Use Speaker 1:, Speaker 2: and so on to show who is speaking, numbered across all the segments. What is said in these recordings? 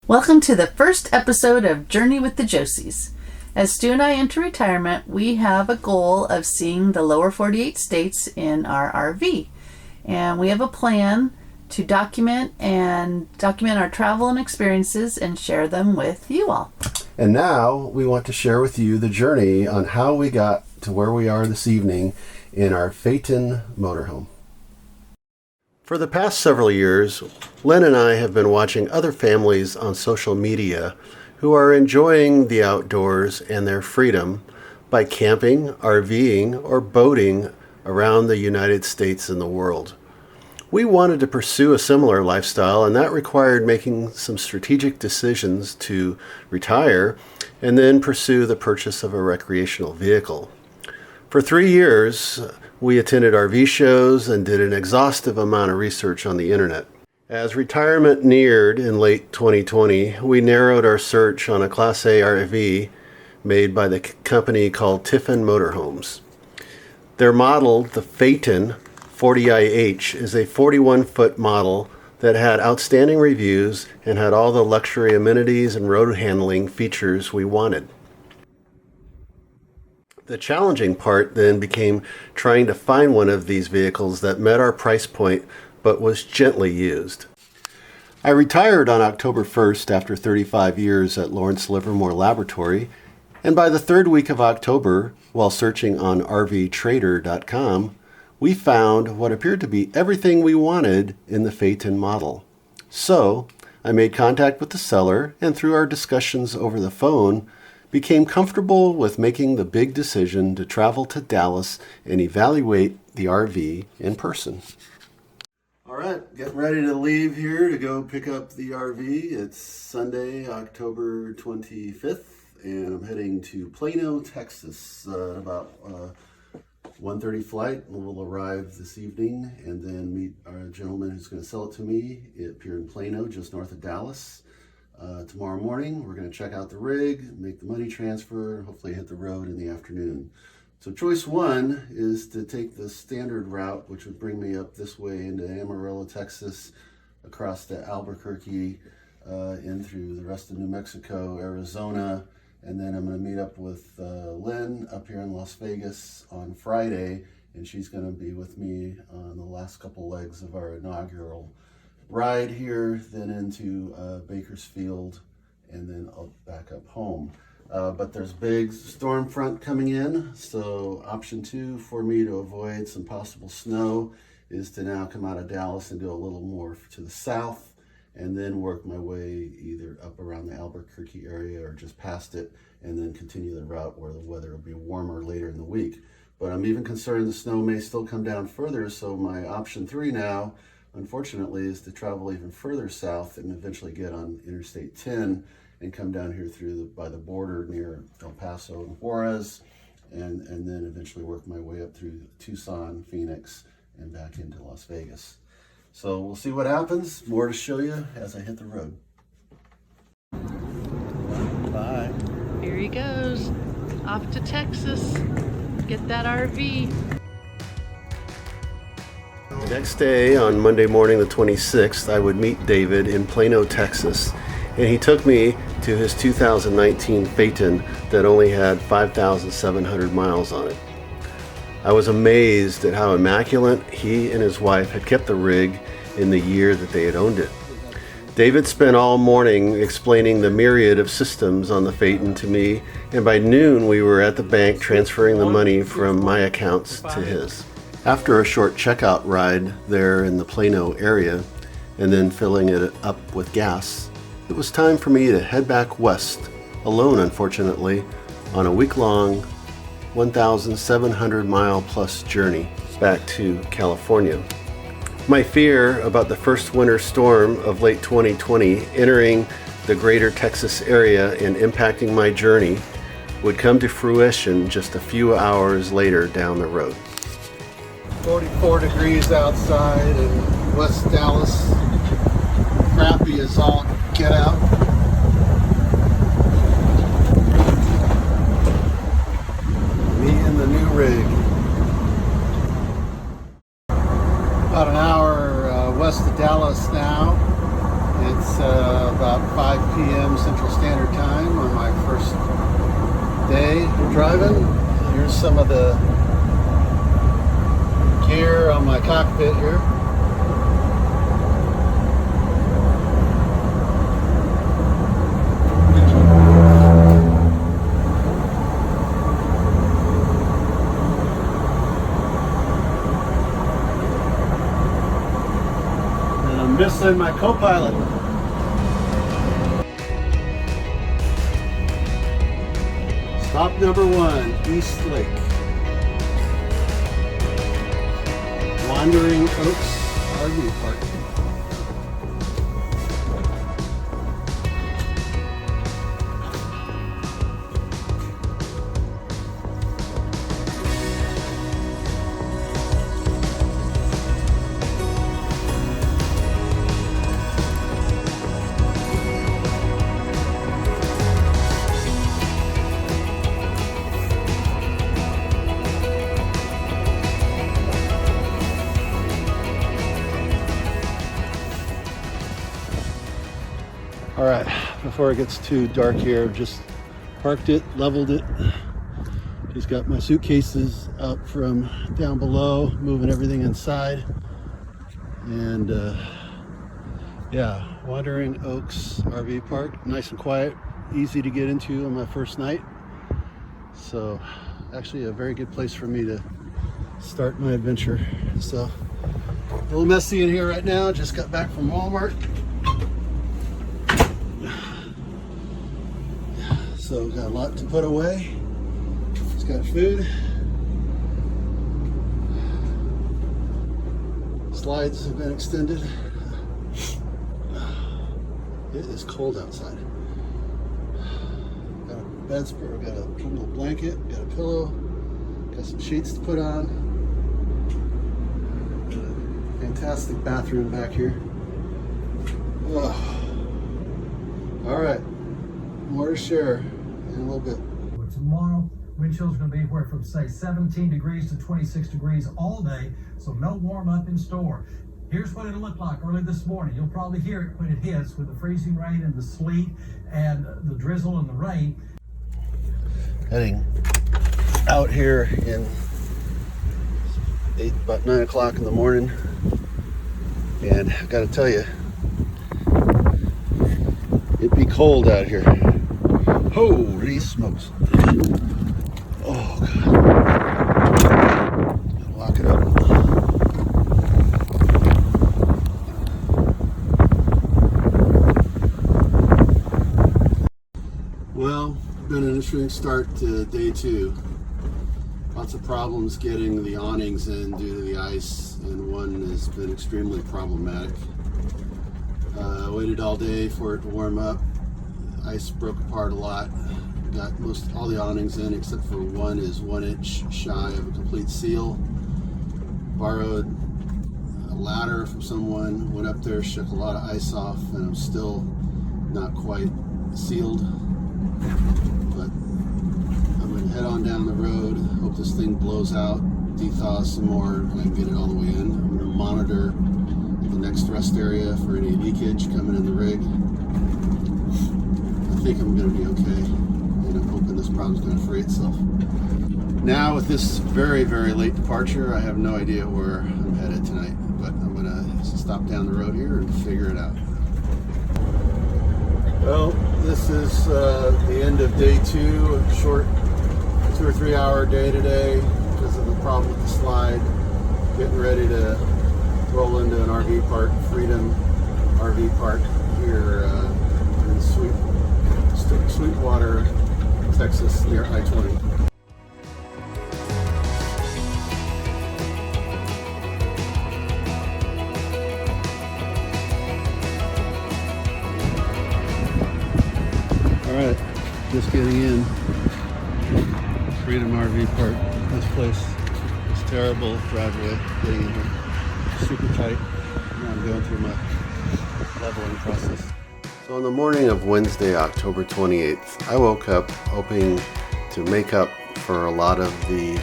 Speaker 1: Welcome to the first episode of Journey with the Josies. As Stu and I enter retirement, we have a goal of seeing the lower 48 states in our RV. And we have a plan to document our travel and experiences and share them with you all.
Speaker 2: And now we want to share with you the journey on how we got to where we are this evening in our Phaeton motorhome. For the past several years, Len and I have been watching other families on social media who are enjoying the outdoors and their freedom by camping, RVing, or boating around the United States and the world. We wanted to pursue a similar lifestyle, and that required making some strategic decisions to retire and then pursue the purchase of a recreational vehicle. For 3 years, we attended RV shows and did an exhaustive amount of research on the internet. As retirement neared in late 2020, we narrowed our search on a Class A RV made by the company called Tiffin Motorhomes. Their model, the Phaeton 40IH, is a 41-foot model that had outstanding reviews and had all the luxury amenities and road handling features we wanted. The challenging part then became trying to find one of these vehicles that met our price point but was gently used. I retired on October 1st after 35 years at Lawrence Livermore Laboratory, and by the third week of October, while searching on RVTrader.com, we found what appeared to be everything we wanted in the Phaeton model. So, I made contact with the seller, and through our discussions over the phone, became comfortable with making the big decision to travel to Dallas and evaluate the RV in person. All right, getting ready to leave here to go pick up the RV. It's Sunday, October 25th, and I'm heading to Plano, Texas, about 1:30 flight. We'll arrive this evening and then meet our gentleman who's going to sell it to me up here in Plano, just north of Dallas. Tomorrow morning, we're going to check out the rig, make the money transfer, hopefully hit the road in the afternoon. So choice one is to take the standard route, which would bring me up this way into Amarillo, Texas, across to Albuquerque, in through the rest of New Mexico, Arizona, and then I'm going to meet up with Lynn up here in Las Vegas on Friday, and she's going to be with me on the last couple legs of our inaugural ride here, then into Bakersfield, and then back up home. But there's a big storm front coming in, so option two for me to avoid some possible snow is to now come out of Dallas and go a little more to the south, and then work my way either up around the Albuquerque area or just past it, and then continue the route where the weather will be warmer later in the week. But I'm even concerned the snow may still come down further, so my option three now, unfortunately, is to travel even further south and eventually get on Interstate 10 and come down here by the border near El Paso and Juarez, and then eventually work my way up through Tucson, Phoenix, and back into Las Vegas. So we'll see what happens. More to show you as I hit the road. Bye.
Speaker 1: Here he goes, off to Texas. Get that RV.
Speaker 2: The next day, on Monday morning the 26th, I would meet David in Plano, Texas, and he took me to his 2019 Phaeton that only had 5,700 miles on it. I was amazed at how immaculate he and his wife had kept the rig in the year that they had owned it. David spent all morning explaining the myriad of systems on the Phaeton to me, and by noon we were at the bank transferring the money from my accounts to his. After a short checkout ride there in the Plano area, and then filling it up with gas, it was time for me to head back west, alone unfortunately, on a week-long 1,700-mile-plus journey back to California. My fear about the first winter storm of late 2020 entering the greater Texas area and impacting my journey would come to fruition just a few hours later down the road. 44 degrees outside in West Dallas. Crappy as all get out. Me and the new rig. About an hour west of Dallas now, It's about 5 p.m. Central Standard Time on my first day of driving. Here's some of the gear on my cockpit here. And I'm missing my co-pilot. Stop number 1, East Lake. Wandering Oaks RV Park. All right, before it gets too dark here, I've just parked it, leveled it. Just got my suitcases up from down below, moving everything inside. And yeah, Wandering Oaks RV Park, nice and quiet, easy to get into on my first night. So actually a very good place for me to start my adventure. So a little messy in here right now, just got back from Walmart. So got a lot to put away. Just got food. Slides have been extended. It is cold outside. Got a bedspread, got a little blanket, got a pillow, got some sheets to put on. Fantastic bathroom back here. All right, more to share in a little bit.
Speaker 3: Tomorrow, wind chill is going to be anywhere from, say, 17 degrees to 26 degrees all day, so no warm up in store. Here's what it'll look like early this morning. You'll probably hear it when it hits with the freezing rain and the sleet and the drizzle and the rain.
Speaker 2: Heading out here in about 9 o'clock in the morning, and I gotta tell you, it'd be cold out here. Holy smokes. Oh God. Gotta lock it up. Well, been an interesting start to day 2. Lots of problems getting the awnings in due to the ice, and one has been extremely problematic. Waited all day for it to warm up. Ice broke apart a lot. Got most all the awnings in except for one is 1 inch shy of a complete seal. Borrowed a ladder from someone, went up there, shook a lot of ice off, and I'm still not quite sealed. But I'm gonna head on down the road, hope this thing blows out, dethaws some more, and I can get it all the way in. I'm gonna monitor the next rest area for any leakage coming in the rig. I think I'm going to be okay, and I'm hoping this problem's going to free itself. Now, with this very, very late departure, I have no idea where I'm headed tonight, but I'm going to stop down the road here and figure it out. Well, this is the end of day 2, a short 2 or 3 hour day today because of the problem with the slide. Getting ready to roll into an RV park, Freedom RV Park here in Sweetwater, Texas, near I-20. All right, just getting in. Freedom RV Park. This place is terrible. Driveway getting in here. Super tight. Now I'm going through my leveling process. So on the morning of Wednesday, October 28th, I woke up hoping to make up for a lot of the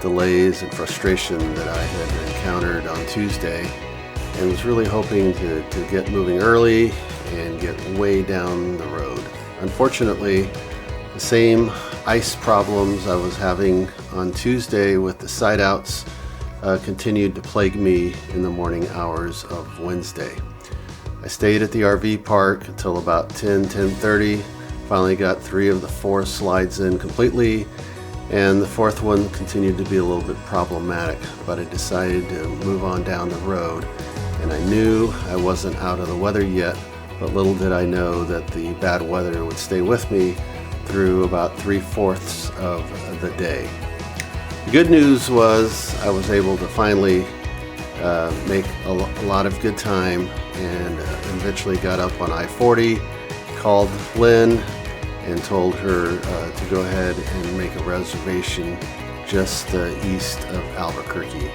Speaker 2: delays and frustration that I had encountered on Tuesday, and was really hoping to get moving early and get way down the road. Unfortunately, the same ice problems I was having on Tuesday with the side outs continued to plague me in the morning hours of Wednesday. I stayed at the RV park until about 10:30. Finally got 3 of the 4 slides in completely, and the 4th one continued to be a little bit problematic, but I decided to move on down the road, and I knew I wasn't out of the weather yet, but little did I know that the bad weather would stay with me through about 3/4 of the day. The good news was I was able to finally make a lot of good time, and eventually got up on I-40, called Lynn and told her to go ahead and make a reservation just east of Albuquerque.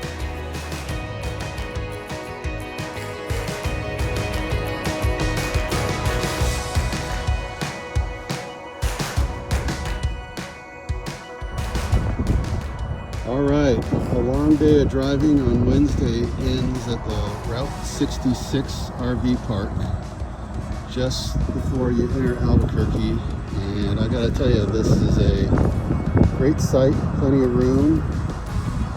Speaker 2: All right, a long day of driving on Wednesday ends at the Route 66 RV park just before you enter Albuquerque, and I gotta tell you, this is a great site, plenty of room.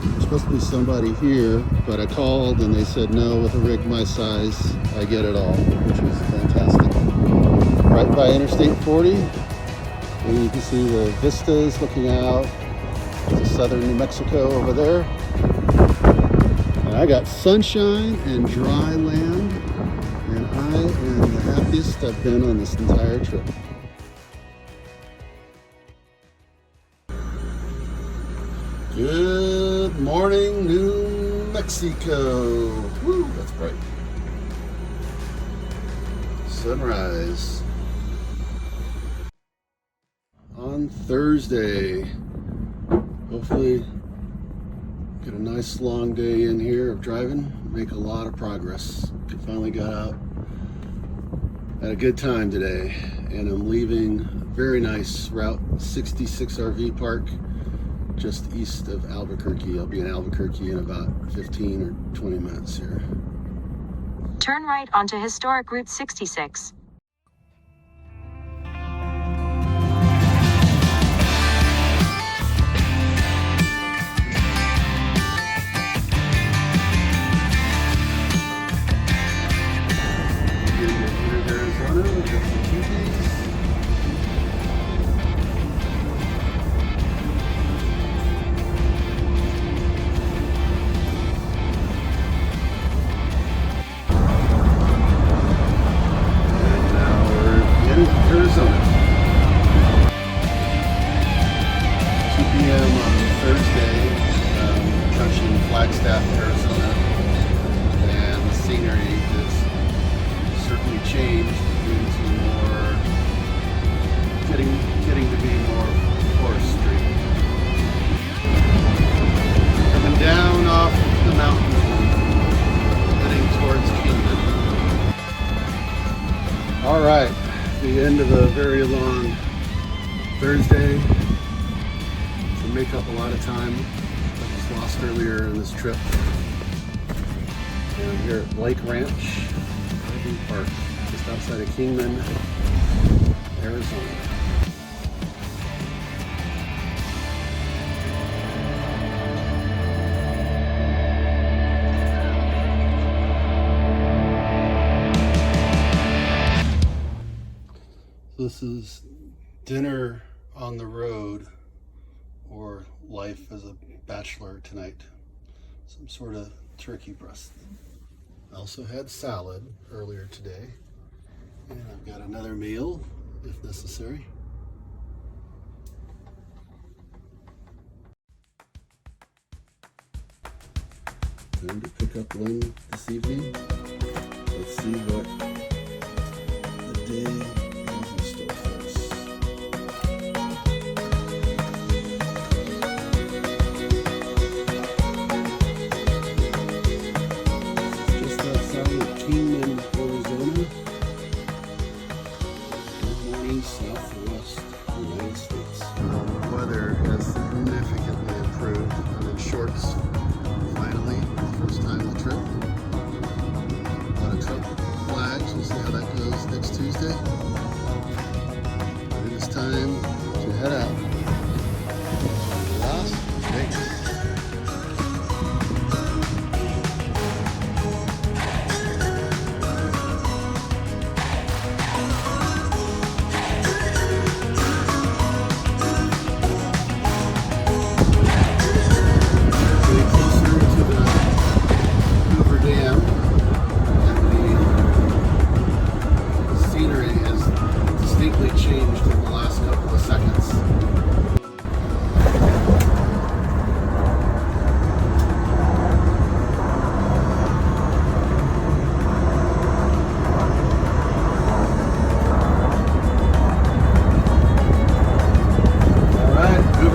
Speaker 2: There's supposed to be somebody here, but I called and they said no, with a rig my size I get it all, which was fantastic. Right by Interstate 40, and you can see the vistas looking out to southern New Mexico over there. And I got sunshine and dry land, and I am the happiest I've been on this entire trip. Good morning, New Mexico. Woo, that's bright. Sunrise on Thursday. Hopefully get a nice long day in here of driving, make a lot of progress. Finally got out at a good time today, and I'm leaving a very nice Route 66 RV park just east of Albuquerque. I'll be in Albuquerque in about 15 or 20 minutes here.
Speaker 4: Turn right onto historic Route 66.
Speaker 2: Flagstaff, Arizona, and the scenery has certainly changed due to getting to be more forestry. Coming down off the mountain, heading towards Kingman. All right, the end of a very long Thursday. To make up a lot of time lost earlier in this trip. And I'm here at Lake Ranch RV Park, just outside of Kingman, Arizona. This is dinner on the road, or life as a bachelor tonight. Some sort of turkey breast. I also had salad earlier today, and I've got another meal if necessary. Time to pick up Lynn this evening. Let's see what the day has in store for us. Just outside of Kingman, Arizona. Good morning, southwest United States. Weather has significantly improved. I'm in shorts. Finally, first time on the trip. On a truck Flags. We'll see how that goes next Tuesday. But it is time to head out to Las Vegas.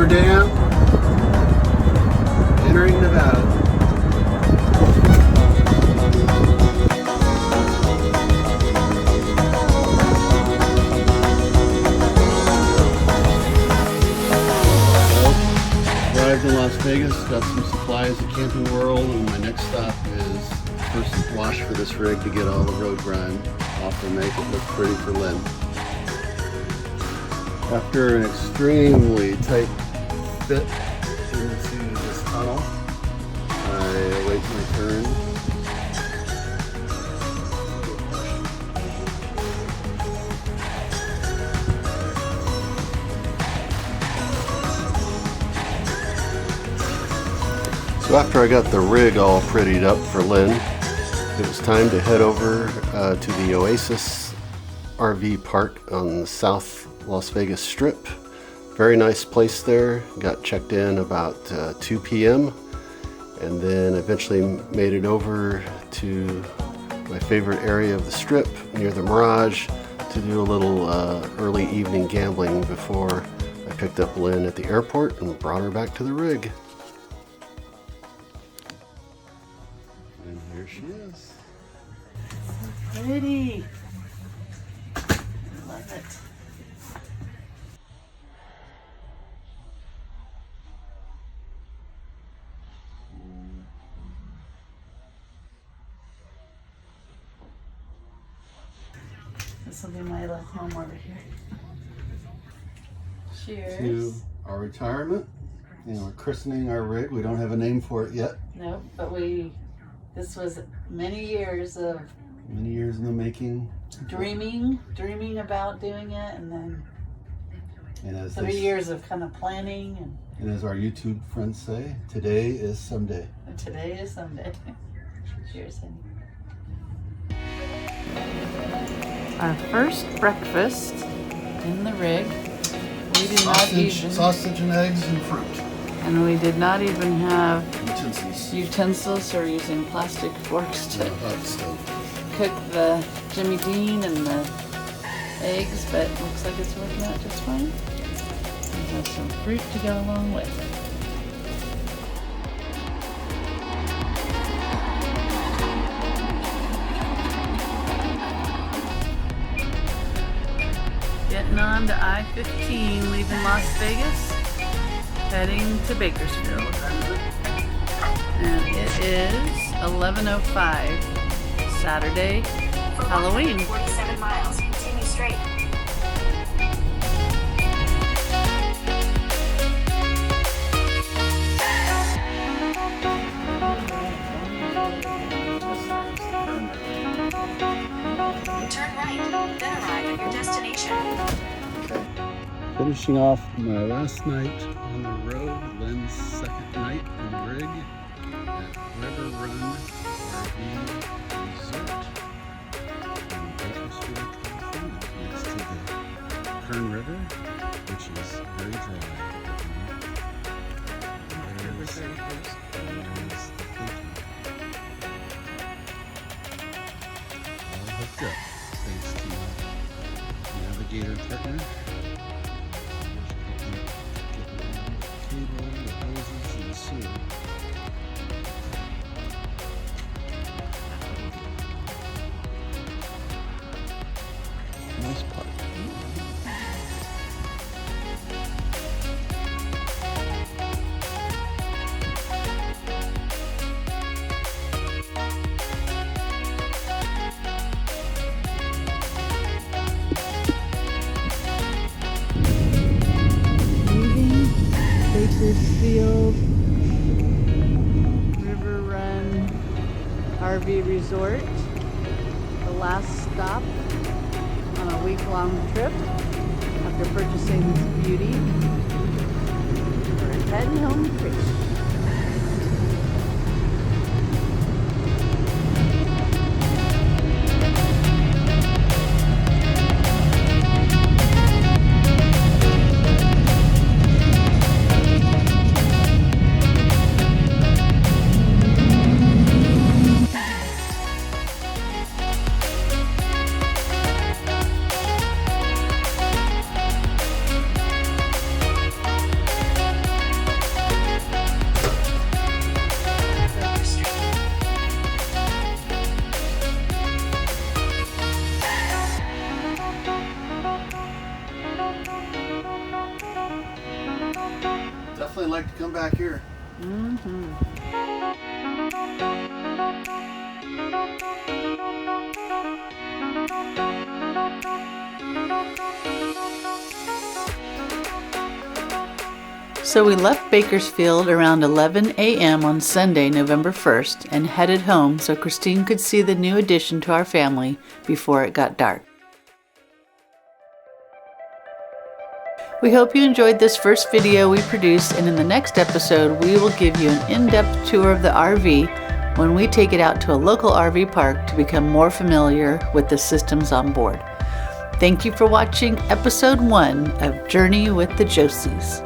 Speaker 2: Dam, entering Nevada. Arrived in Las Vegas, got some supplies at Camping World, and my next stop is first wash for this rig to get all the road grime off and make it look pretty for Lynn. After an extremely tight fit into this tunnel, I await my turn. So after I got the rig all prettied up for Lynn, it was time to head over to the Oasis RV park on the South Las Vegas Strip. Very nice place there. Got checked in about 2 p.m. and then eventually made it over to my favorite area of the Strip near the Mirage to do a little early evening gambling before I picked up Lynn at the airport and brought her back to the rig. And here she is.
Speaker 1: Pretty. Love it. This will be my left home over here. Cheers.
Speaker 2: To our retirement. We're christening our rig. We don't have a name for it yet.
Speaker 1: Nope, but this was many years of
Speaker 2: in the making.
Speaker 1: dreaming about doing it, and then
Speaker 2: And as
Speaker 1: 3 years of kind of planning,
Speaker 2: and as our YouTube friends say, today is someday.
Speaker 1: and today is Sunday. Cheers, honey. Our first breakfast in the rig. We did
Speaker 2: Sausage and eggs and fruit.
Speaker 1: and we did not even have
Speaker 2: Utensils.
Speaker 1: utensils or using plastic forks to
Speaker 2: Hot stove.
Speaker 1: cook the Jimmy Dean and the eggs, but it looks like it's working out just fine. We have some fruit to go along with it. Getting on to I-15, leaving Las Vegas, heading to Bakersfield. And it is 11:05, Saturday, Halloween.
Speaker 4: 47 miles. Continue straight. Turn right, then arrive at your destination.
Speaker 2: Finishing off my last night on the road, Lynn's second night in the rig at River Run RV Resort in Bakersfield, California, next to the Kern River, which is very dry. There's the all hooked up, thanks to my navigator partner. Cable, the hoses, and the sewer. Nice park.
Speaker 1: Bakersfield River Run RV Resort. The last stop on a week-long trip after purchasing this beauty. We're heading home to Christening.
Speaker 2: Definitely like to come back here.
Speaker 1: So we left Bakersfield around 11 a.m. on Sunday, November 1st, and headed home so Christine could see the new addition to our family before it got dark. We hope you enjoyed this first video we produced, and in the next episode we will give you an in-depth tour of the RV when we take it out to a local RV park to become more familiar with the systems on board. Thank you for watching episode 1 of Journey with the Josies.